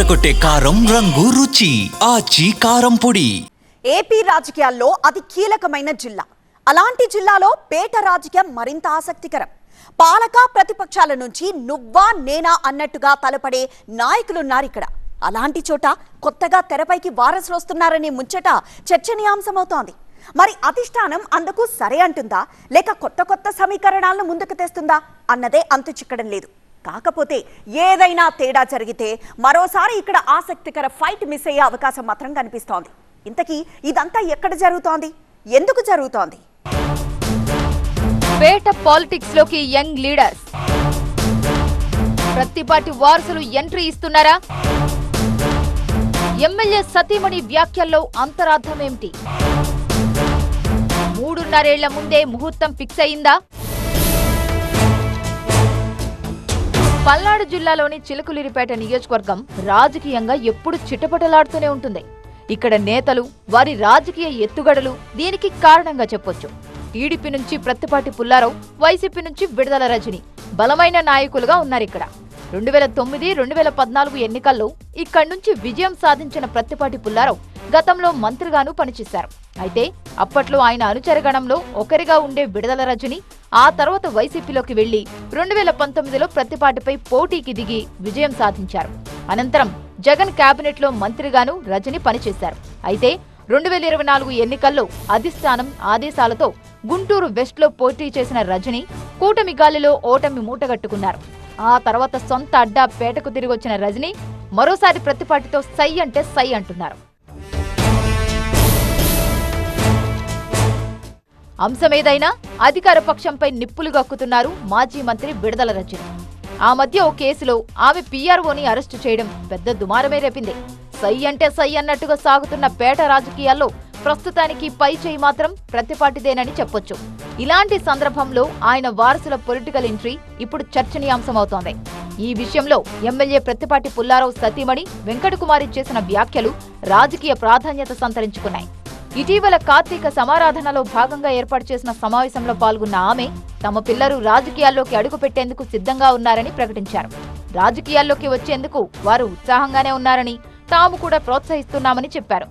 అదరగొట్టే కారం రంగు రుచి ఆచి కారం పొడి. ఏపీ రాజకీయాల్లో అతి కీలకమైన జిల్లా. అలాంటి జిల్లాలో పేట రాజకీయం మరింత ఆసక్తికరం. పాలక ప్రతిపక్షాల నుంచి నువ్వా నేనా అన్నట్టుగా తలపడే నాయకులున్నారు ఇక్కడ. అలాంటి చోట కొత్తగా తెరపైకి వారసులు వస్తున్నారనే ముచ్చట చర్చనీయాంశమవుతోంది. మరి అధిష్టానం అందుకు సరే అంటుందా, లేక కొత్త కొత్త సమీకరణాలను ముందుకు తెస్తుందా అన్నదే అంతు చిక్కడం లేదు. కాకపోతే ఏదైనా తేడా జరిగితే మరోసారి ఇక్కడ ఆసక్తికర ఫైట్ మిస్ అయ్యే అవకాశం మాత్రం కనిపిస్తోంది. ఇంతకీ ఇదంతా ఎక్కడ జరుగుతోంది, ఎందుకు జరుగుతోంది? పేట పాలిటిక్స్ లోకి యంగ్ లీడర్స్, ప్రతిపాటి వారసులు ఎంట్రీ ఇస్తున్నారా? ఎమ్మెల్యే సతీమణి వ్యాఖ్యల్లో అంతరార్థం ఏమిటి? 3.5 ఏళ్ల ముందే ముహూర్తం ఫిక్స్ అయిందా? పల్నాడు జిల్లాలోని చిలుకలూరిపేట నియోజకవర్గం రాజకీయంగా ఎప్పుడు చిటపటలాడుతూనే ఉంటుంది. ఇక్కడ నేతలు, వారి రాజకీయ ఎత్తుగడలు దీనికి కారణంగా చెప్పొచ్చు. టీడీపీ నుంచి ప్రత్తిపాటి పుల్లారావు, వైసీపీ నుంచి విడుదల రజని బలమైన నాయకులుగా ఉన్నారిక్కడ. 2009, 2014 ఎన్నికల్లో ఇక్కడి నుంచి విజయం సాధించిన ప్రత్తిపాటి పుల్లారావు గతంలో మంత్రిగానూ పనిచేశారు. అయితే అప్పట్లో ఆయన అనుచరగణంలో ఒకరిగా ఉండే విడుదల రజని ఆ తర్వాత వైసీపీలోకి వెళ్లి 2019లో ప్రత్తిపాటిపై పోటీకి దిగి విజయం సాధించారు. అనంతరం జగన్ కేబినెట్ లో మంత్రిగానూ రజని పనిచేశారు. అయితే 2024 ఎన్నికల్లో అధిష్టానం ఆదేశాలతో గుంటూరు వెస్ట్ లో పోటీ చేసిన రజని కూటమి గాలిలో ఓటమి మూటగట్టుకున్నారు. ఆ తర్వాత సొంత అడ్డా పేటకు తిరిగొచ్చిన రజని మరోసారి ప్రత్తిపాటితో సై అంటే సై అంటున్నారు. అంశమేదైనా అధికార పక్షంపై నిప్పులు గక్కుతున్నారు మాజీ మంత్రి విడుదల రజని. ఆ మధ్య ఓ కేసులో ఆమె పీఆర్ఓని అరెస్టు చేయడం పెద్ద దుమారమే రేపింది. సై అంటే సై అన్నట్టుగా సాగుతున్న పేట రాజకీయాల్లో ప్రస్తుతానికి పై చేయి మాత్రం ప్రత్తిపాటిదేనని చెప్పొచ్చు. ఇలాంటి సందర్భంలో ఆయన వారసుల పొలిటికల్ ఎంట్రీ ఇప్పుడు చర్చనీయాంశమవుతోంది. ఈ విషయంలో ఎమ్మెల్యే ప్రత్తిపాటి పుల్లారావు సతీమణి వెంకటకుమారి చేసిన వ్యాఖ్యలు రాజకీయ ప్రాధాన్యత సంతరించుకున్నాయి. ఇటీవల కార్తీక సమారాధనలో భాగంగా ఏర్పాటు చేసిన సమావేశంలో పాల్గొన్న ఆమె తమ పిల్లలు రాజకీయాల్లోకి అడుగుపెట్టేందుకు సిద్ధంగా ఉన్నారని ప్రకటించారు. రాజకీయాల్లోకి వచ్చేందుకు వారు ఉత్సాహంగానే ఉన్నారని, తాము కూడా ప్రోత్సహిస్తున్నామని చెప్పారు.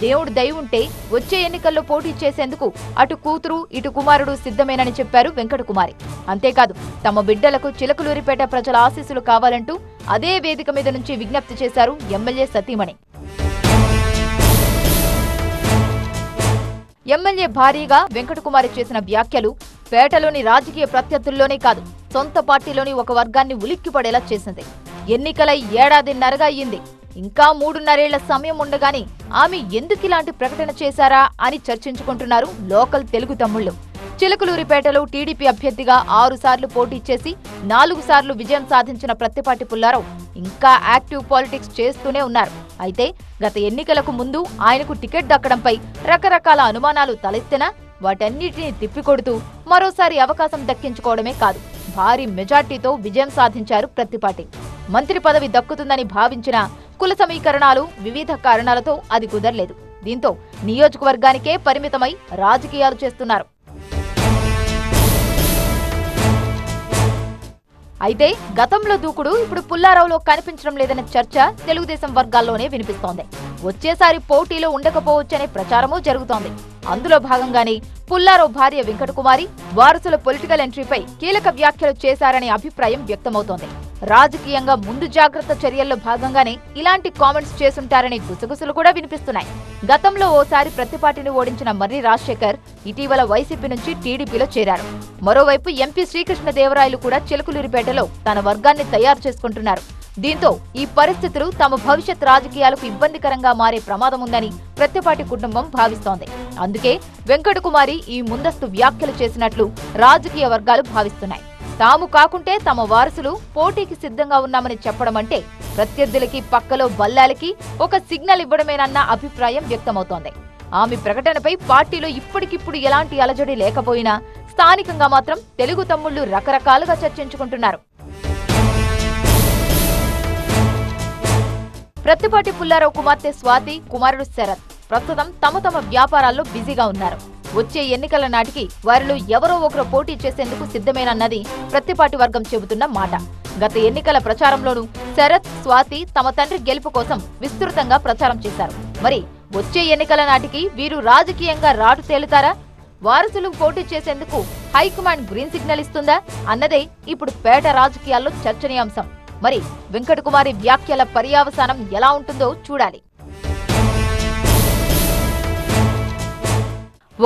దేవుడు దయ ఉంటే వచ్చే ఎన్నికల్లో పోటీ చేసేందుకు అటు కూతురు ఇటు కుమారుడు సిద్ధమేనని చెప్పారు వెంకటకుమారి. అంతేకాదు తమ బిడ్డలకు చిలకలూరిపేట ప్రజల ఆశీస్సులు కావాలంటూ అదే వేదిక మీద నుంచి విజ్ఞప్తి చేశారు ఎమ్మెల్యే సతీమణి. ఎమ్మెల్యే భారీగా వెంకటకుమారి చేసిన వ్యాఖ్యలు పేటలోని రాజకీయ ప్రత్యర్థుల్లోనే కాదు, సొంత పార్టీలోని ఒక వర్గాన్ని ఉలిక్కిపడేలా చేసింది. ఎన్నికలై 1.5 అయ్యింది. ఇంకా 3.5 ఏళ్ల సమయం ఉండగానే ఆమె ఎందుకిలాంటి ప్రకటన చేశారా అని చర్చించుకుంటున్నారు లోకల్ తెలుగు తమ్ముళ్లు. చిలకలూరిపేటలో టీడీపీ అభ్యర్థిగా 6 సార్లు పోటీ చేసి 4 సార్లు విజయం సాధించిన ప్రత్తిపాటి పుల్లారావు ఇంకా యాక్టివ్ పాలిటిక్స్ చేస్తూనే ఉన్నారు. అయితే గత ఎన్నికలకు ముందు ఆయనకు టికెట్ దక్కడంపై రకరకాల అనుమానాలు తలెత్తినా వాటన్నిటినీ తిప్పికొడుతూ మరోసారి అవకాశం దక్కించుకోవడమే కాదు, భారీ మెజార్టీతో విజయం సాధించారు ప్రత్తిపాటి. మంత్రి పదవి దక్కుతుందని భావించిన కుల సమీకరణాలు, వివిధ కారణాలతో అది కుదరలేదు. దీంతో నియోజకవర్గానికే పరిమితమై రాజకీయాలు చేస్తున్నారు. అయితే గతంలో దూకుడు ఇప్పుడు పుల్లారావులో కనిపించడం లేదనే చర్చ తెలుగుదేశం వర్గాల్లోనే వినిపిస్తోంది. వచ్చేసారి పోటీలో ఉండకపోవచ్చనే ప్రచారమూ జరుగుతోంది. అందులో భాగంగానే పుల్లారావు భార్య వెంకటకుమారి వారసుల పొలిటికల్ ఎంట్రీపై కీలక వ్యాఖ్యలు చేశారనే అభిప్రాయం వ్యక్తమవుతోంది. రాజకీయంగా ముందు జాగ్రత్త చర్యల్లో భాగంగానే ఇలాంటి కామెంట్స్ చేసుంటారనే గుసగుసలు కూడా వినిపిస్తున్నాయి. గతంలో ఓసారి ప్రత్తిపాటిని ఓడించిన మర్రి రాజశేఖర్ ఇటీవల వైసీపీ నుంచి టీడీపీలో చేరారు. మరోవైపు ఎంపీ శ్రీకృష్ణదేవరాయలు కూడా చిలకలూరిపేటలో తన వర్గాన్ని తయారు చేసుకుంటున్నారు. దీంతో ఈ పరిస్థితులు తమ భవిష్యత్ రాజకీయాలకు ఇబ్బందికరంగా మారే ప్రమాదం ఉందని ప్రత్తిపాటి కుటుంబం భావిస్తోంది. అందుకే వెంకటకుమారి ఈ ముందస్తు వ్యాఖ్యలు చేసినట్లు రాజకీయ వర్గాలు భావిస్తున్నాయి. తాము కాకుంటే తమ వారసులు పోటీకి సిద్ధంగా ఉన్నామని చెప్పడం అంటే ప్రత్యర్థులకి, పక్కలో బల్లాలకి ఒక సిగ్నల్ ఇవ్వడమేనన్న అభిప్రాయం వ్యక్తమవుతోంది. ఆమె ప్రకటనపై పార్టీలో ఇప్పటికిప్పుడు ఎలాంటి అలజడి లేకపోయినా స్థానికంగా మాత్రం తెలుగు తమ్ముళ్లు రకరకాలుగా చర్చించుకుంటున్నారు. ప్రత్తిపాటి పుల్లారావు కుమార్తె స్వాతి, కుమారుడు శరత్ ప్రస్తుతం తమ వ్యాపారాల్లో బిజీగా ఉన్నారు. వచ్చే ఎన్నికల నాటికి వారిలో ఎవరో ఒకరు పోటీ చేసేందుకు సిద్ధమేనన్నది ప్రత్తిపాటి వర్గం చెబుతున్న మాట. గత ఎన్నికల ప్రచారంలోనూ శరత్, స్వాతి తమ తండ్రి గెలుపు కోసం విస్తృతంగా ప్రచారం చేశారు. మరి వచ్చే ఎన్నికల నాటికి వీరు రాజకీయంగా రాటు తేలుతారా? వారసులు పోటీ చేసేందుకు హైకమాండ్ గ్రీన్ సిగ్నల్ ఇస్తుందా అన్నదే ఇప్పుడు పేట రాజకీయాల్లో చర్చనీయాంశం. మరి వెంకటకుమారి వ్యాఖ్యల పర్యావసానం ఎలా ఉంటుందో చూడాలి.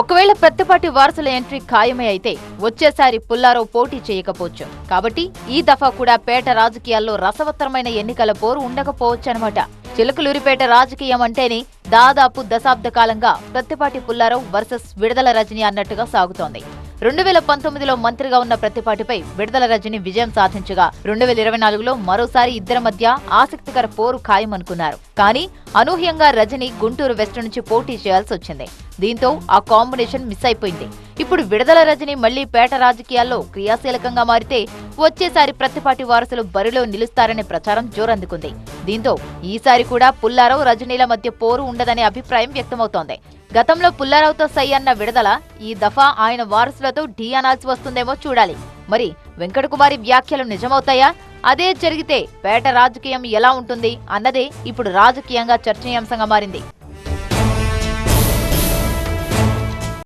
ఒకవేళ ప్రత్తిపాటి వారసుల ఎంట్రీ ఖాయమే అయితే వచ్చేసారి పుల్లారావు పోటీ చేయకపోవచ్చు. కాబట్టి ఈ దఫా కూడా పేట రాజకీయాల్లో రసవత్తరమైన ఎన్నికల పోరు ఉండకపోవచ్చనమాట. చిలకలూరిపేట రాజకీయం అంటేనే దాదాపు దశాబ్ద కాలంగా ప్రత్తిపాటి పుల్లారావు వర్సెస్ విడుదల రజని అన్నట్టుగా సాగుతోంది. 2019లో మంత్రిగా ఉన్న ప్రత్తిపాటిపై విడుదల రజని విజయం సాధించగా 2024లో మరోసారి ఇద్దరి మధ్య ఆసక్తికర పోరు ఖాయమనుకున్నారు. కానీ అనూహ్యంగా రజని గుంటూరు వెస్ట్ నుంచి పోటీ చేయాల్సి వచ్చింది. దీంతో ఆ కాంబినేషన్ మిస్ అయిపోయింది. ఇప్పుడు విడుదల రజని మళ్లీ పేట రాజకీయాల్లో క్రియాశీలకంగా మారితే వచ్చేసారి ప్రత్తిపాటి వారసులు బరిలో నిలుస్తారనే ప్రచారం జోరందుకుంది. దీంతో ఈసారి కూడా పుల్లారావు, రజనీల మధ్య పోరు ఉండదనే అభిప్రాయం వ్యక్తమవుతోంది. గతంలో పుల్లారావుతో సై అన్న విడుదల ఈ దఫా ఆయన వారసులతో ఢీ అనాల్సి వస్తుందేమో చూడాలి. మరి వెంకటకుమారి వ్యాఖ్యలు నిజమవుతాయా? అదే జరిగితే పేట రాజకీయం ఎలా ఉంటుంది అన్నదే ఇప్పుడు రాజకీయంగా చర్చనీయాంశంగా మారింది.